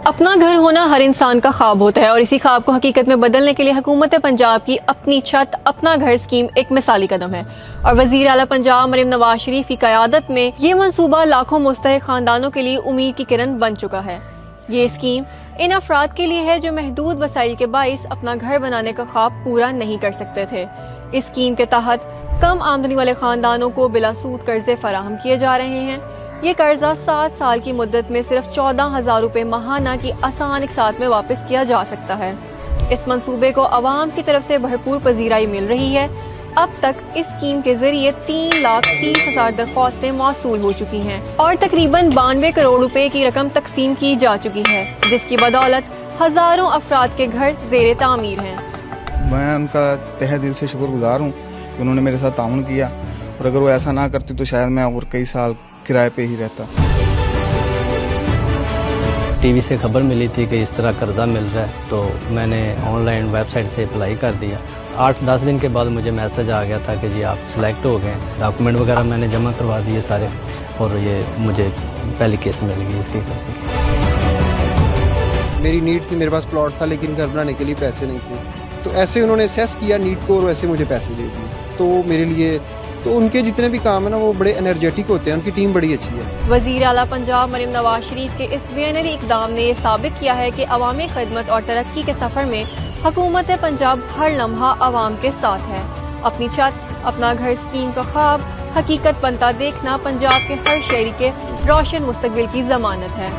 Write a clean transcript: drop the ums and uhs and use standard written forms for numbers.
اپنا گھر ہونا ہر انسان کا خواب ہوتا ہے اور اسی خواب کو حقیقت میں بدلنے کے لیے حکومت پنجاب کی اپنی چھت اپنا گھر اسکیم ایک مثالی قدم ہے اور وزیر اعلیٰ پنجاب مریم نواز شریف کی قیادت میں یہ منصوبہ لاکھوں مستحق خاندانوں کے لیے امید کی کرن بن چکا ہے۔ یہ اسکیم ان افراد کے لیے ہے جو محدود وسائل کے باعث اپنا گھر بنانے کا خواب پورا نہیں کر سکتے تھے۔ اس اسکیم کے تحت کم آمدنی والے خاندانوں کو بلا سود قرضے فراہم کیے جا رہے ہیں۔ یہ قرضہ 7 سال کی مدت میں صرف 14,000 روپے ماہانہ کی آسان اقساط میں واپس کیا جا سکتا ہے۔ اس منصوبے کو عوام کی طرف سے بھرپور پذیرائی مل رہی ہے۔ اب تک اس اسکیم کے ذریعے 3,30,000 درخواستیں موصول ہو چکی ہیں اور تقریباً 92 کروڑ روپے کی رقم تقسیم کی جا چکی ہے، جس کی بدولت ہزاروں افراد کے گھر زیر تعمیر ہیں۔ میں ان کا تہہ دل سے شکر گزار ہوں کہ انہوں نے میرے ساتھ تعاون کیا، اور اگر وہ ایسا نہ کرتی تو شاید میں اور کئی سال کرائے پہ ہی رہتا۔ ٹی وی سے خبر ملی تھی کہ اس طرح قرضہ مل رہا ہے، تو میں نے آن لائن ویب سائٹ سے اپلائی کر دیا۔ 8-10 دن کے بعد مجھے میسج آ گیا تھا کہ جی آپ سلیکٹ ہو گئے ہیں۔ ڈاکومنٹ وغیرہ میں نے جمع کروا دیے سارے، اور یہ مجھے پہلی قسط مل گئی اس کی۔ میری نیڈ تھی، میرے پاس پلاٹ تھا لیکن گھر بنانے کے لیے پیسے نہیں تھے، تو ایسے انہوں نے اسیس کیا نیڈ کو اور ویسے مجھے پیسے دے دیے۔ تو میرے لیے تو ان کے جتنے بھی کام ہیں نا وہ بڑے انرجیٹک ہوتے ہیں، ان کی ٹیم بڑی اچھی ہے۔ وزیر اعلیٰ پنجاب مریم نواز شریف کے اس بینری اقدام نے یہ ثابت کیا ہے کہ عوامی خدمت اور ترقی کے سفر میں حکومت پنجاب ہر لمحہ عوام کے ساتھ ہے۔ اپنی چھت اپنا گھر اسکیم کا خواب حقیقت بنتا دیکھنا پنجاب کے ہر شہری کے روشن مستقبل کی ضمانت ہے۔